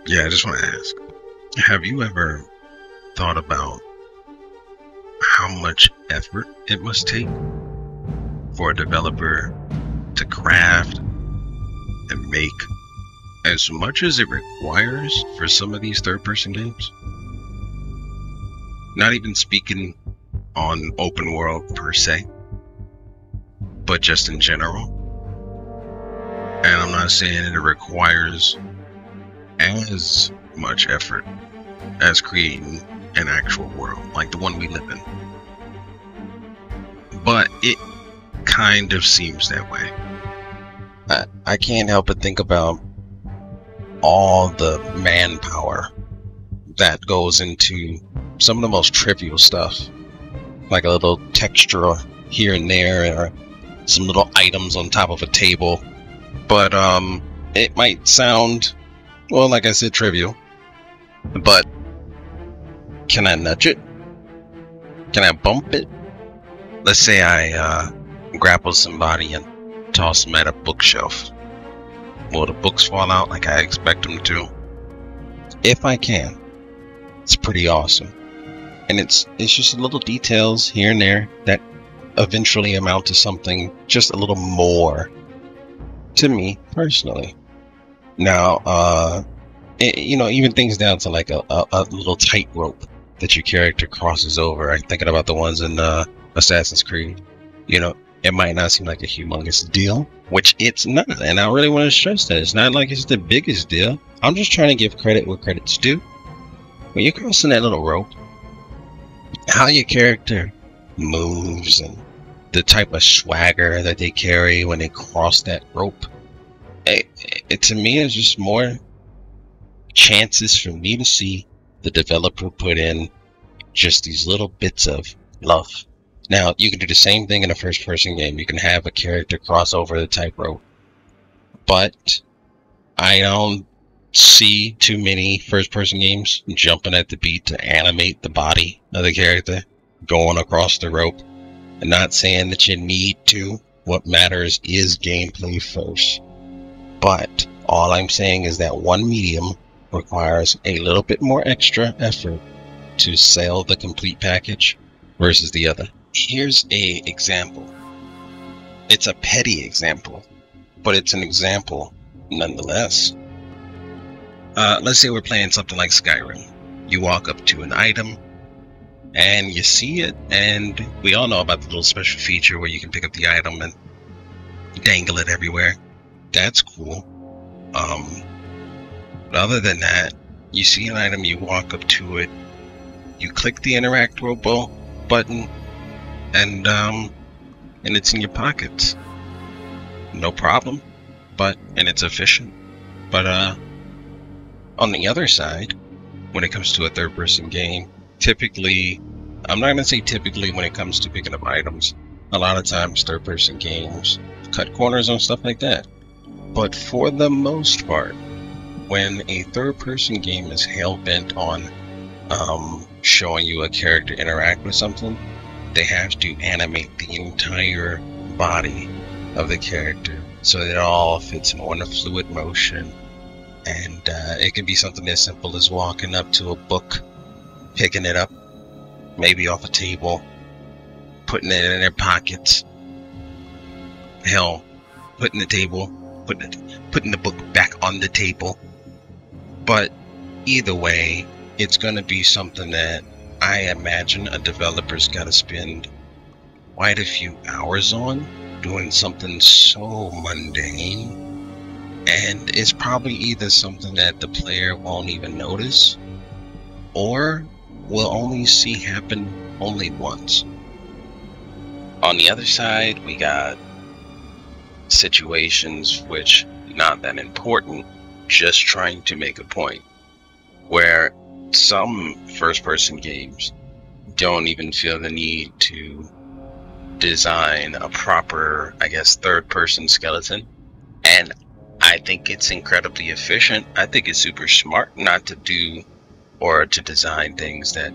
Yeah, I just want to ask, have you ever thought about how much effort it must take for a developer to craft and make as much as it requires for some of these third-person games? Not even speaking on open world per se, but just in general. And I'm not saying it requires as much effort as creating an actual world like the one we live in, but it kind of seems that way. I can't help but think about all the manpower that goes into some of the most trivial stuff, like a little texture here and there, or some little items on top of a table. But it might sound, well, like I said, trivial, but can I nudge it? Can I bump it? Let's say I grapple somebody and toss them at a bookshelf. Will the books fall out like I expect them to? If I can, it's pretty awesome. And it's just little details here and there that eventually amount to something just a little more to me personally. Now, even things down to like a little tightrope that your character crosses over. I'm thinking about the ones in Assassin's Creed. It might not seem like a humongous deal, which it's not, and I really want to stress that it's not like it's the biggest deal. I'm just trying to give credit where credit's due. When you're crossing that little rope, how your character moves and the type of swagger that they carry when they cross that rope, it to me is just more chances for me to see the developer put in just these little bits of love. Now, you can do the same thing in a first-person game. You can have a character cross over the tightrope, but I don't see too many first-person games jumping at the beat to animate the body of the character going across the rope. I'm not saying that you need to. What matters is gameplay first. But all I'm saying is that one medium requires a little bit more extra effort to sell the complete package versus the other. Here's a example. It's a petty example, but it's an example nonetheless. Let's say we're playing something like Skyrim. You walk up to an item and you see it, and we all know about the little special feature where you can pick up the item and dangle it everywhere. That's cool. But other than that, you see an item, you walk up to it, you click the interact robo button, and it's in your pockets. No problem. And it's efficient. But on the other side, when it comes to a third-person game, typically, I'm not going to say typically when it comes to picking up items, a lot of times third-person games cut corners on stuff like that. But for the most part, when a third-person game is hell-bent on showing you a character interact with something, they have to animate the entire body of the character so that it all fits in one fluid motion. And it can be something as simple as walking up to a book, picking it up, maybe off a table, putting it in their pockets. Hell, putting the book back on the table. But either way, it's going to be something that I imagine a developer's got to spend quite a few hours on, doing something so mundane, and it's probably either something that the player won't even notice or will only see happen only once. On the other side, we got situations which not that important, just trying to make a point, where some first-person games don't even feel the need to design a proper, third-person skeleton. And I think it's incredibly efficient. I think it's super smart not to do or to design things that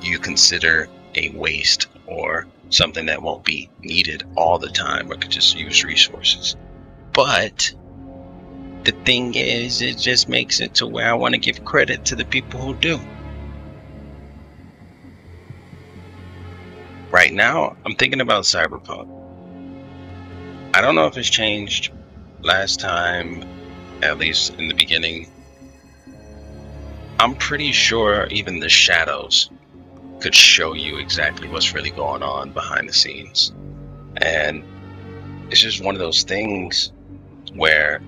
you consider a waste or something that won't be needed all the time or could just use resources. But the thing is, it just makes it to where I want to give credit to the people who do. Right now, I'm thinking about Cyberpunk. I don't know if it's changed. Last time, at least in the beginning, I'm pretty sure even the shadows could show you exactly what's really going on behind the scenes. And it's just one of those things where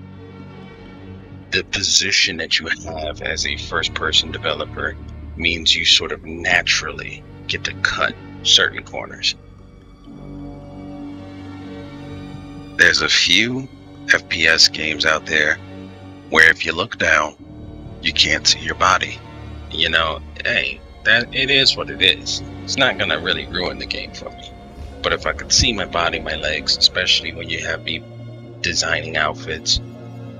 the position that you have as a first-person developer means you sort of naturally get to cut certain corners. There's a few FPS games out there where if you look down, you can't see your body. You know, hey, that it is what it is. It's not gonna really ruin the game for me. But if I could see my body, my legs, especially when you have me designing outfits,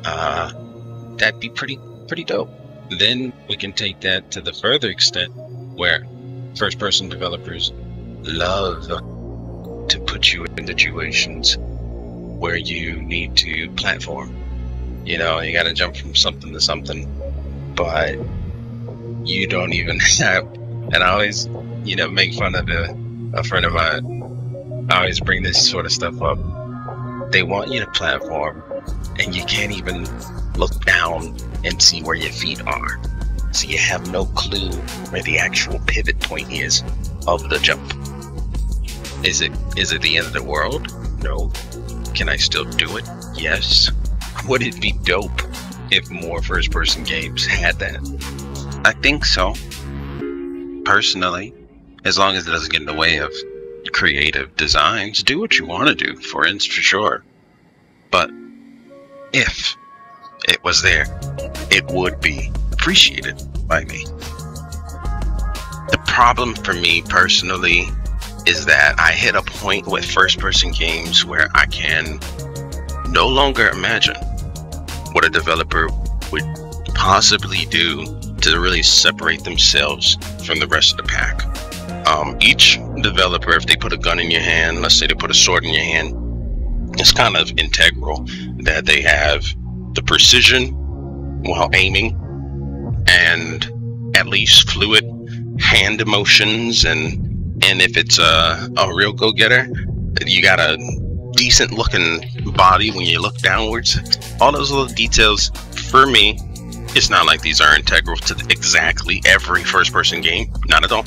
that'd be pretty dope. Then we can take that to the further extent where first-person developers love to put you in situations where you need to platform. You know, you gotta jump from something to something, but you don't even have, and I always, you know, make fun of a friend of mine. I always bring this sort of stuff up. They want you to platform, and you can't even look down and see where your feet are. So you have no clue where the actual pivot point is of the jump. Is it the end of the world? No. Can I still do it? Yes. Would it be dope if more first-person games had that? I think so. Personally, as long as it doesn't get in the way of creative designs, do what you want to do, for sure. But if it was there, it would be appreciated by me. The problem for me personally is that I hit a point with first-person games where I can no longer imagine what a developer would possibly do to really separate themselves from the rest of the pack. Each developer, if they put a gun in your hand, let's say they put a sword in your hand, it's kind of integral that they have the precision while aiming and at least fluid hand emotions, and if it's a real go-getter, you got a decent looking body when you look downwards. All those little details, for me, it's not like these are integral to exactly every first-person game, not at all.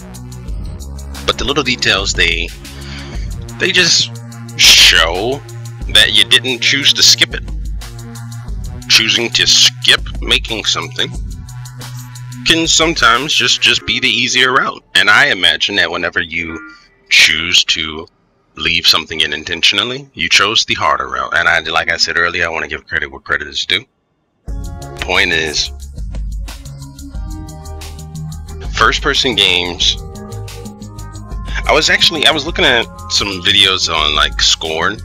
But the little details, they just show that you didn't choose to skip it. Choosing to skip making something can sometimes just be the easier route. And I imagine that whenever you choose to leave something in intentionally, you chose the harder route. And like I said earlier, I want to give credit where credit is due. Point is, first-person games. I was looking at some videos on like Scorn,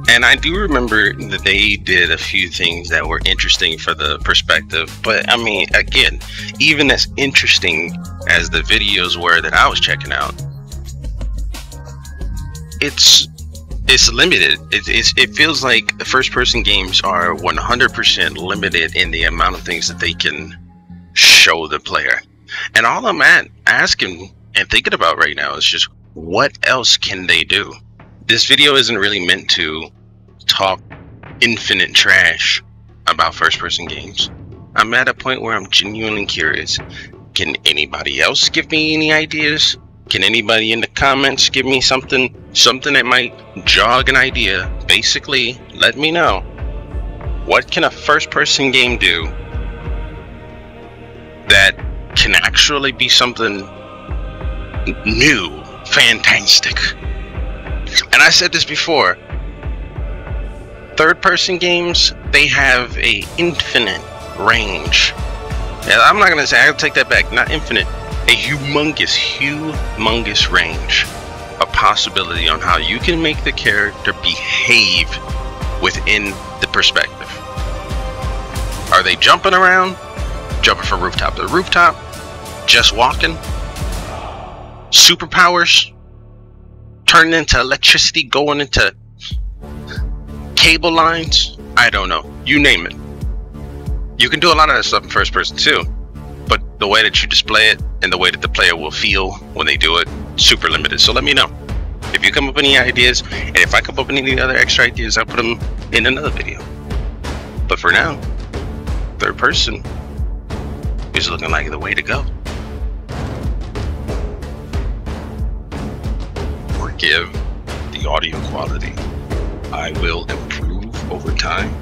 and I do remember that they did a few things that were interesting for the perspective. But I mean, again, even as interesting as the videos were that I was checking out, it's limited. It feels like first-person games are 100% limited in the amount of things that they can show the player. And all I'm asking and thinking about right now is just, what else can they do? This video isn't really meant to talk infinite trash about first-person games. I'm at a point where I'm genuinely curious. Can anybody else give me any ideas? Can anybody in the comments give me something that might jog an idea? Basically, let me know. What can a first-person game do that can actually be something new, fantastic? And I said this before, third-person games, they have a infinite range. And I'm not gonna say, I'll take that back, not infinite, a humongous range of possibility on how you can make the character behave within the perspective. Are they jumping around? Jumping from rooftop to rooftop? Just walking? Superpowers? Turning into electricity, going into cable lines? I don't know. You name it. You can do a lot of that stuff in first person too, but the way that you display it and the way that the player will feel when they do it, super limited. So let me know if you come up with any ideas, and if I come up with any other extra ideas, I'll put them in another video. But for now, third person is looking like the way to go. Forgive the audio quality. I will improve over time.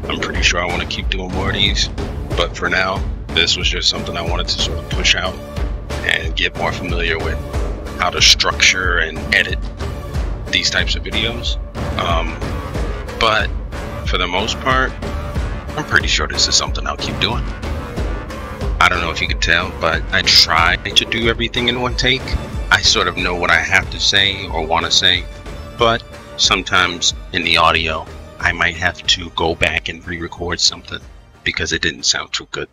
I'm pretty sure I want to keep doing more of these, but for now, this was just something I wanted to sort of push out and get more familiar with how to structure and edit these types of videos. But for the most part, I'm pretty sure this is something I'll keep doing. I don't know if you could tell, but I try to do everything in one take. I sort of know what I have to say or want to say, but sometimes in the audio, I might have to go back and re-record something because it didn't sound too good.